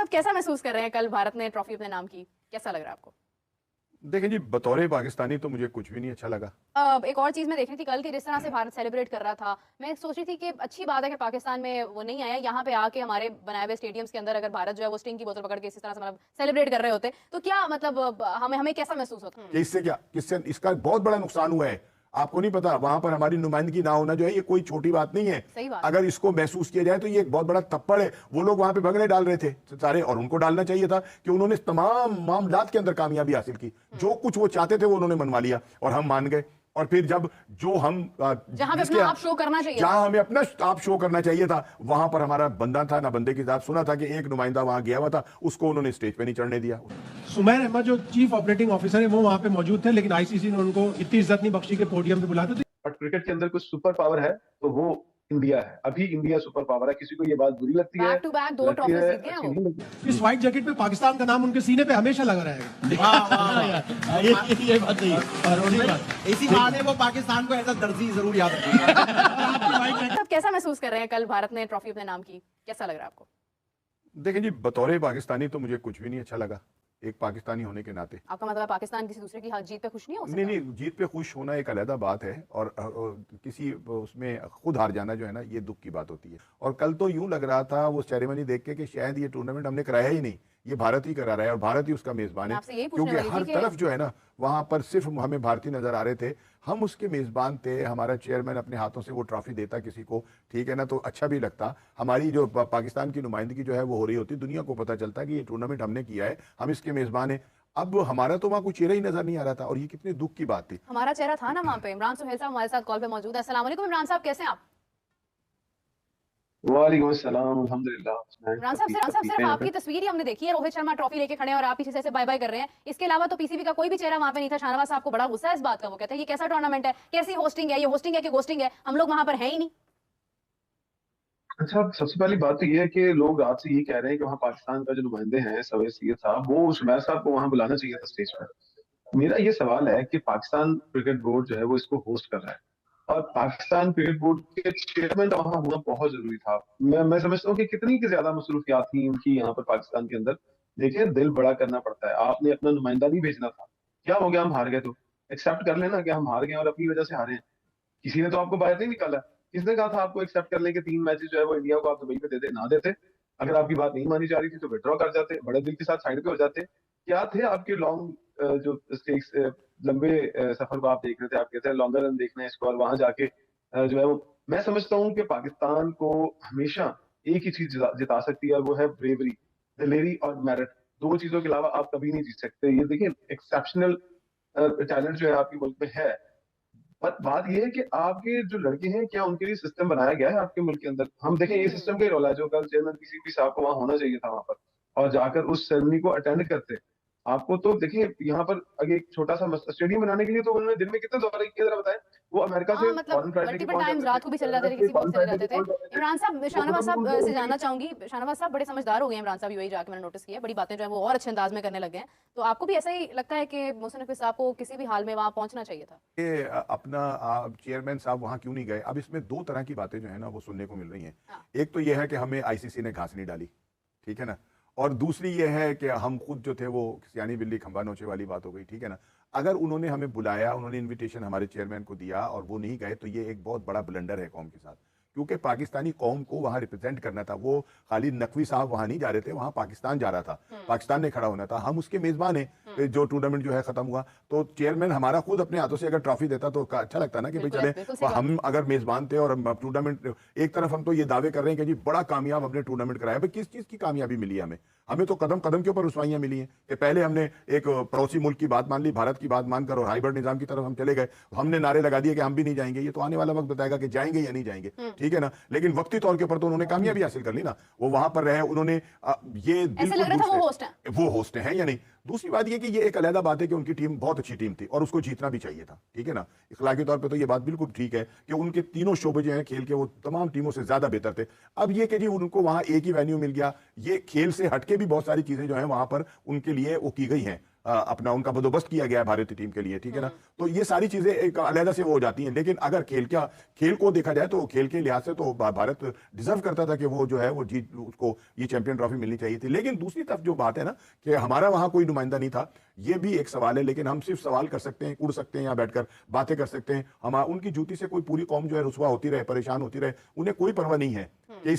साहब कैसा महसूस कर रहे हैं, कल भारत ने ट्रॉफी अपने नाम की, कैसा लग रहा है आपको? देखें जी, बतौर पाकिस्तानी तो मुझे कुछ भी नहीं अच्छा लगा। एक और चीज मैं देख रही थी कल की, जिस तरह से भारत सेलिब्रेट कर रहा था, मैं सोच रही थी कि अच्छी बात है कि पाकिस्तान में वो नहीं आया, यहाँ पे आके हमारे बनाए हुए स्टेडियम्स के अंदर अगर भारत जो है वो स्टिंग की बोतल पकड़ के इसी तरह से मतलब सेलिब्रेट कर रहे होते तो क्या मतलब हमें हमें कैसा महसूस होता? कि इससे क्या, किससे इसका बहुत बड़ा नुकसान हुआ है। आपको नहीं पता, वहां पर हमारी नुमाइंदगी ना होना जो है ये कोई छोटी बात नहीं है। सही बात। अगर इसको महसूस किया जाए तो ये एक बहुत बड़ा थप्पड़ है। वो लोग वहां पे भगने डाल रहे थे सारे, और उनको डालना चाहिए था कि उन्होंने तमाम मामलात के अंदर कामयाबी हासिल की। जो कुछ वो चाहते थे वो उन्होंने मनवा लिया और हम मान गए। और फिर जब जो हम जहां पे अपना आप शो करना चाहिए, जहां हमें अपना आप शो करना चाहिए था, वहां पर हमारा बंदा था ना, बंदे की साथ सुना था कि एक नुमाइंदा वहां गया हुआ था, उसको उन्होंने स्टेज पे नहीं चढ़ने दिया। सुमैर अहमद जो चीफ ऑपरेटिंग ऑफिसर है वो वहां पे मौजूद थे, लेकिन आईसीसी ने उनको इतनी इज्जत नहीं बख्शी के पोडियम पे बुलाते थे। बट क्रिकेट के अंदर कुछ सुपर पावर है तो वो इंडिया है। अभी इंडिया सुपर पावर है। किसी को ये बात बुरी लगती है, बैक टू बैक 2 ट्रॉफी जीत गए हैं वो। इस व्हाइट जैकेट पे पाकिस्तान का नाम उनके सीने पे हमेशा लगा रहेगा। ये बात नहीं है। इसी बहाने वो पाकिस्तान को ऐसा दर्जी जरूर याद रखेंगे। आप कैसा महसूस कर रहे हैं, कल भारत ने ट्रॉफी अपने नाम की, कैसा लग रहा है आपको? देखें जी, बतौर पाकिस्तानी तो मुझे कुछ भी नहीं अच्छा लगा, एक पाकिस्तानी होने के नाते। आपका मतलब पाकिस्तान किसी दूसरे की जीत पे खुश नहीं हो सकता? नहीं, जीत पे खुश होना एक अलग बात है, और किसी उसमें खुद हार जाना जो है ना, ये दुख की बात होती है। और कल तो यूं लग रहा था वो सेरेमनी देख के कि शायद ये टूर्नामेंट हमने कराया ही नहीं, ये भारत ही करा रहा है और भारत ही उसका मेजबान है। क्योंकि हर तरफ जो है ना, वहां पर सिर्फ हमें भारतीय नजर आ रहे थे, हम उसके मेजबान थे। हमारा चेयरमैन अपने हाथों से वो ट्रॉफी देता किसी को, ठीक है ना, तो अच्छा भी लगता। हमारी जो पाकिस्तान की नुमाइंदगी जो है वो हो रही होती, दुनिया को पता चलता कि ये टूर्नामेंट हमने किया है, हम इसके मेजबान है। अब हमारा तो वहां कोई चेहरा ही नजर नहीं आ रहा था, और ये कितने दुख की बात थी। हमारा चेहरा था ना वहां पे। इमरान सुहेल साहब हमारे साथ कॉल पे मौजूद है। अस्सलाम वालेकुम इमरान साहब, कैसे हैं आप? वालेकुम अस्सलाम, अल्हम्दुलिल्लाह। इमरान साहब सिर्फ आपकी तस्वीर ही हमने देखी है, रोहित शर्मा ट्रॉफी लेके खड़े हैं और आप पीछे से बाय बाय कर रहे हैं। इसके अलावा तो पीसीबी का कोई भी चेहरा वहां पे नहीं था। शाहनवाज साहब को बड़ा गुस्सा है इस बात का, वो कहते हैं ये कैसा टूर्नामेंट है, कैसी होस्टिंग है, ये होस्टिंग है कि गोस्टिंग है, हम लोग वहां पर है ही नहीं। अच्छा, सबसे पहली बात तो ये है कि लोग आज से ये कह रहे हैं कि वहाँ पाकिस्तान का जो नुमाइंदे हैं सवेर सैयद साहब, वो शुमैर साहब को वहाँ बुलाना चाहिए था स्टेज पर। मेरा ये सवाल है कि पाकिस्तान क्रिकेट बोर्ड जो है वो इसको होस्ट कर रहा है, और पाकिस्तान क्रिकेट बोर्ड के चेयरमैन का वहाँ होना बहुत जरूरी था। मैं समझता हूँ कि कितनी की ज्यादा मसरूफियात थी उनकी यहाँ पर पाकिस्तान के अंदर। देखिए, दिल बड़ा करना पड़ता है। आपने अपना नुमाइंदा नहीं भेजना था। क्या हो गया, हम हार गए तो एक्सेप्ट कर लेना कि हम हार गए और अपनी वजह से हारे हैं। किसी ने तो आपको बाहर नहीं निकाला। किसने कहा था आपको एक्सेप्ट कर लें कि 3 मैचेस जो है वो इंडिया को आप दुबई पे देते ना देते? अगर आपकी बात नहीं मानी जा रही थी तो विड्रॉ कर जाते, बड़े दिल के साथ साइड पे हो जाते। क्या थे आपके लॉन्ग जो स्टेक्स, लंबे सफर को आप देख रहे थे, आप कहते हैं लॉन्गर रन देखना है इसको, और वहां जाके जो है वो, मैं समझता हूँ कि पाकिस्तान को हमेशा एक ही चीज जिता सकती है, और वो है ब्रेवरी, दिलेरी और मेरिट। दो चीजों के अलावा आप कभी नहीं जीत सकते। ये देखिए, एक्सेप्शनल टैलेंट जो है आपके मुल्क में है। पर बात यह है कि आपके जो लड़के हैं, क्या उनके लिए सिस्टम बनाया गया है आपके मुल्क के अंदर? हम देखें, ये सिस्टम का ही रोल है। जो कल चेयरमैन पीसीबी साहब को वहां होना चाहिए था वहां पर, और जाकर उस सेरेमनी को अटेंड करते। आपको तो देखिए, यहाँ पर आगे एक छोटा सा स्टेडियम बनाने के लिए तो उन्होंने दिन में कितने दौरे किए, जरा बताएं। वो अमेरिका से मतलब मल्टीपल टाइम्स रात को भी चले जाते थे, किसी वक्त चले जाते थे। इमरान साहब, शाहनवाज साहब से जानना चाहूंगी, शाहनवाज साहब बड़े समझदार हो गए हैं इमरान साहब, यूएई जाके मैंने नोटिस किया, बड़ी बातें जो है वो और अच्छे अंदाज में करने लगे हैं। तो आपको भी ऐसा ही लगता है कि मोहसिन नकवी साहब को किसी भी हाल में वहां पहुंचना चाहिए था? ये अपना चेयरमैन साहब वहां क्यों नहीं गए? अब इसमें दो तरह की बातें जो है ना वो सुनने को मिल रही हैं। एक तो ये है कि हमें आईसीसी ने घास नहीं डाली, ठीक है ना, और दूसरी ये है कि हम खुद जो थे वो सियानी बिल्ली खंबा नोचे वाली बात हो गई, ठीक है ना। अगर उन्होंने हमें बुलाया, उन्होंने इनविटेशन हमारे चेयरमैन को दिया और वो नहीं गए, तो ये एक बहुत बड़ा ब्लंडर है कौम के साथ, क्योंकि पाकिस्तानी कौम को वहां रिप्रेजेंट करना था। वो खाली नकवी साहब वहां नहीं जा रहे थे, वहां पाकिस्तान जा रहा था, पाकिस्तान ने खड़ा होना था। हम उसके मेजबान हैं। जो टूर्नामेंट जो है खत्म हुआ, तो चेयरमैन हमारा खुद अपने हाथों से अगर ट्रॉफी देता तो अच्छा लगता ना कि भाई चले, हम अगर मेजबान थे और टूर्नामेंट, एक तरफ हम तो ये दावे कर रहे हैं कि जी बड़ा कामयाब हमने टूर्नामेंट कराया। भाई किस चीज की कामयाबी मिली है हमें? हमें तो कदम कदम के ऊपर रुसवाइयां मिली हैं कि पहले हमने एक पड़ोसी मुल्क की बात मान ली, भारत की बात मानकर, और हाइब्रिड निजाम की तरफ हम चले गए। हमने नारे लगा दिए कि हम भी नहीं जाएंगे। ये तो आने वाला वक्त बताएगा कि जाएंगे या नहीं जाएंगे, ठीक है ना। लेकिन वक्ती तौर के ऊपर तो उन्होंने कामयाबी हासिल कर ली ना, वो वहां पर रहे, उन्होंने ये ऐसे लग रहा था वो होस्ट है या नहीं। दूसरी बात ये कि ये एक अलग बात है कि उनकी टीम बहुत अच्छी टीम थी और उसको जीतना भी चाहिए था, ठीक है ना। इखलाकी तौर पे तो ये बात बिल्कुल ठीक है कि उनके तीनों शोबे जो हैं खेल के, वो तमाम टीमों से ज्यादा बेहतर थे। अब ये कि जी उनको वहां एक ही वेन्यू मिल गया, ये खेल से हटके भी बहुत सारी चीजें जो हैं वहां पर उनके लिए वो की गई हैं। अपना उनका बंदोबस्त किया गया है भारतीय टीम के लिए, ठीक है ना। तो ये सारी चीजें एक अलग से वो हो जाती हैं। लेकिन अगर खेल को देखा जाए तो खेल के लिहाज से तो भारत डिजर्व करता था कि वो जो है वो जीत, उसको ये चैंपियन ट्रॉफी मिलनी चाहिए थी। लेकिन दूसरी तरफ जो बात है ना कि हमारा वहां कोई नुमाइंदा नहीं था, ये भी एक सवाल है। लेकिन हम सिर्फ सवाल कर सकते हैं, उड़ सकते हैं, यहाँ बैठकर बातें कर सकते हैं। हम उनकी जूती से कोई पूरी कौम जो है रुसवा होती रहे, परेशान होती रहे, उन्हें कोई परवाह नहीं है कि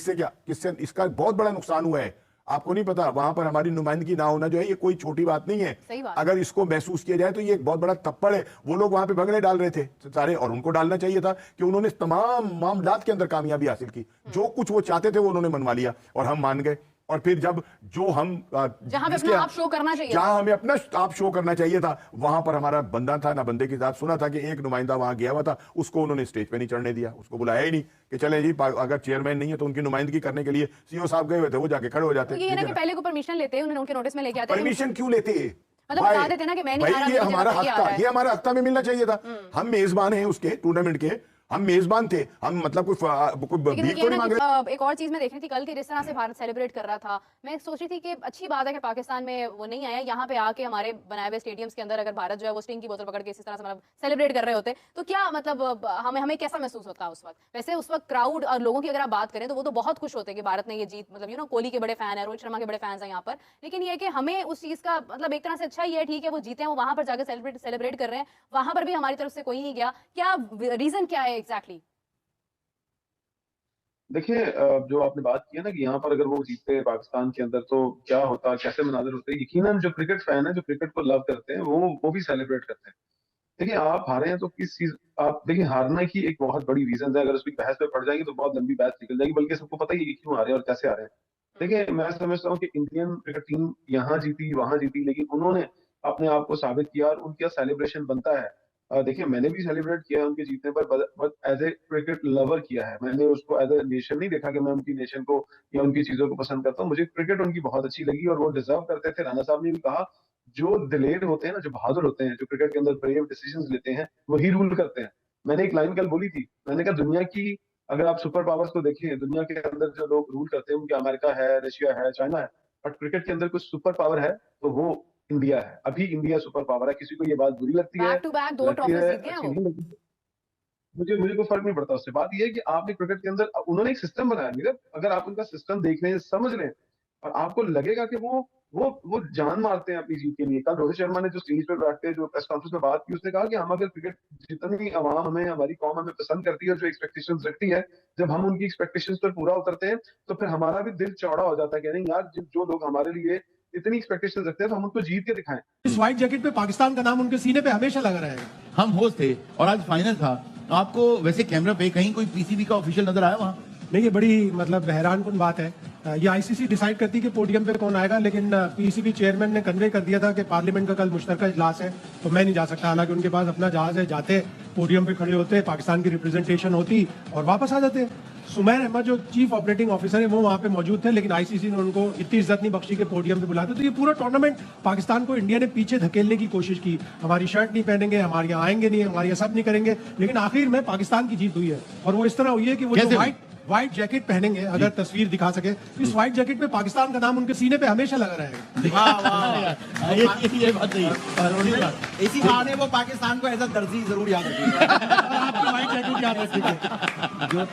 किससे इसका बहुत बड़ा नुकसान हुआ है। आपको नहीं पता, वहां पर हमारी नुमाइंदगी ना होना जो है ये कोई छोटी बात नहीं है। अगर इसको महसूस किया जाए तो ये एक बहुत बड़ा थप्पड़ है। वो लोग वहां पे भगड़े डाल रहे थे सारे, और उनको डालना चाहिए था कि उन्होंने तमाम मामलात के अंदर कामयाबी हासिल की। जो कुछ वो चाहते थे वो उन्होंने मनवा लिया और हम मान गए। और फिर जब जो हम जहां पे अपना आप शो करना चाहिए, जहां हमें अपना आप शो करना चाहिए था, वहां पर हमारा बंदा था ना बंदे की साथ। सुना था कि एक नुमाइंदा वहां गया हुआ था, उसको उन्होंने स्टेज पे नहीं चढ़ने दिया, उसको बुलाया ही नहीं कि चले जी, अगर चेयरमैन नहीं है तो उनकी नुमाइंदगी करने के लिए सीईओ साहब गए हुए थे, वो जाके खड़े हो जाते। ये ना कि पहले को परमिशन लेते हैं, उनके नोटिस में लेके आते हैं। परमिशन क्यों लेते हैं? मतलब बता देते ना कि मैं नहीं आ रहा, ये हमारा हक था, ये हमारा हक था, हमें मिलना चाहिए था। हम मेजबान हैं उसके टूर्नामेंट के, हम मेजबान थे, हम मतलब कोई भीख तो नहीं मांग रहे। एक और चीज मैं देख रही थी कल की, जिस तरह से भारत सेलिब्रेट कर रहा था, मैं सोच रही थी कि अच्छी बात है कि पाकिस्तान में वो नहीं आया। यहाँ पे आके हमारे बनाए हुए स्टेडियम्स के अंदर अगर भारत जो है वो स्टिंग की बोतल पकड़ के इस तरह से मतलब सेलिब्रेट कर रहे होते तो क्या मतलब हमें कैसा महसूस होता उस वक्त? वैसे उस वक्त क्राउड और लोगों की अगर आप बात करें तो वो तो बहुत खुश होते कि भारत ने ये जीत, मतलब कोहली के बड़े फैन है, रोहित शर्मा के बड़े फैंस हैं यहाँ पर। लेकिन ये कि हमें उस चीज का मतलब एक तरह से अच्छा ही है, ठीक है वो जीते हैं, वो वहां पर जाकर सेलिब्रेट कर रहे हैं, वहां पर भी हमारी तरफ से कोई नहीं गया। क्या रीजन क्या है एग्जैक्टली? देखिए, जो आपने बात की है ना कि यहाँ पर अगर वो जीतते पाकिस्तान के अंदर तो क्या होता, कैसे मनाजिर होते, यकीनन जो क्रिकेट फैन है, जो क्रिकेट को लव करते हैं, वो भी सेलिब्रेट करते हैं। देखिए, आप हारे हैं तो किस चीज, आप देखिए हारने की एक बहुत बड़ी रीजन है। अगर उसकी बहस पे पड़ जाएगी तो बहुत लंबी बहस निकल जाएगी, बल्कि सबको पता ही है कि क्यों हारे और कैसे हारे। देखिए, मैं समझता हूँ कि इंडियन क्रिकेट टीम यहाँ जीती वहां जीती, लेकिन उन्होंने अपने आप को साबित किया और उनका सेलिब्रेशन बनता है। देखिए, मैंने भी सेलिब्रेट किया है उनके जीतने पर, but as a cricket lover किया है। मैंने उसको एज ए नेशन नहीं देखा कि मैं उनकी नेशन को या उनकी चीजों को पसंद करता हूँ। मुझे क्रिकेट उनकी बहुत अच्छी लगी और वो डिजर्व करते थे। राणा साहब ने भी कहा, जो दिलेर होते हैं ना, जो बहादुर होते हैं, जो क्रिकेट के अंदर ब्रेव डिसीजंस लेते हैं, वही रूल करते हैं। मैंने एक लाइन कल बोली थी, मैंने कहा दुनिया की अगर आप सुपर पावर्स को देखें, दुनिया के अंदर जो लोग रूल करते हैं उनके अमेरिका है, रशिया है, चाइना है, बट क्रिकेट के अंदर कुछ सुपर पावर है तो वो इंडिया है। अभी इंडिया सुपर पावर है। किसी को ये बात बुरी लगती है, बैक टू बैक 2 ट्रॉफीज जीत गए अच्छी वो। नहीं लगती, मुझे कोई फर्क नहीं पड़ता उससे। बात ये है कि आपने क्रिकेट के अंदर उन्होंने एक सिस्टम बनाया नीरज, अगर आप उनका सिस्टम देख लें, समझ लें, और आपको लगेगा कि वो जान मारते हैं अपनी जीत के लिए। कल रोहित शर्मा ने जो स्टेज पर बैठते जो प्रेस कॉन्फ्रेंस में बात की, उसने कहा कि हम अगर क्रिकेट, जितनी आवाम हमें, हमारी कौम हमें पसंद करती है और जो एक्सपेक्टेशंस रखती है, जब हम उनकी एक्सपेक्टेशंस पर पूरा उतरते हैं तो फिर हमारा भी दिल चौड़ा हो जाता है कि नहीं यार, जो लोग हमारे लिए इतनी एक्सपेक्टेशंस रखते हैं तो हम उनको जीत के दिखाएं। इस व्हाइट जैकेट पे पाकिस्तान का नाम उनके सीने पे हमेशा लगा रहेगा। हम होस्ट थे और आज फाइनल था। आपको वैसे कैमरा पे कहीं कोई पीसीबी का ऑफिशियल नजर आया वहां? नहीं, ये बड़ी मतलब हैरानकुन बात है। ये आईसीसी डिसाइड करती है कि पोडियम पे कौन आएगा, लेकिन पीसीबी चेयरमैन ने कन्वे कर दिया था कि पार्लियामेंट का कल मुश्तरका इजलास है तो मैं नहीं जा सकता। हालांकि उनके पास अपना जहाज है, जाते पोडियम पे खड़े होते, पाकिस्तान की रिप्रेजेंटेशन होती और वापस आ जाते। सुमैर अहमद जो चीफ ऑपरेटिंग ऑफिसर है वो वहां पे मौजूद थे, लेकिन आईसीसी ने उनको इतनी इज्जत नहीं बख्शी के पोडियम पे बुलाते। तो ये पूरा टूर्नामेंट पाकिस्तान को इंडिया ने पीछे धकेलने की कोशिश की, हमारी शर्ट नहीं पहनेंगे, हमारे यहाँ आएंगे नहीं, हमारे यहाँ सब नहीं करेंगे, लेकिन आखिर में पाकिस्तान की जीत हुई है। और वो इस तरह हुई है कि वो जो व्हाइट जैकेट पहनेंगे, अगर तस्वीर दिखा सके, इस व्हाइट जैकेट पे पाकिस्तान का नाम उनके सीने पे हमेशा लगा रहेगा। ये बात सही है। इसी बहाने वो पाकिस्तान को एज अ दर्जी जरूर याद रखेगा। आपकी व्हाइट जैकेट याद रखेंगे।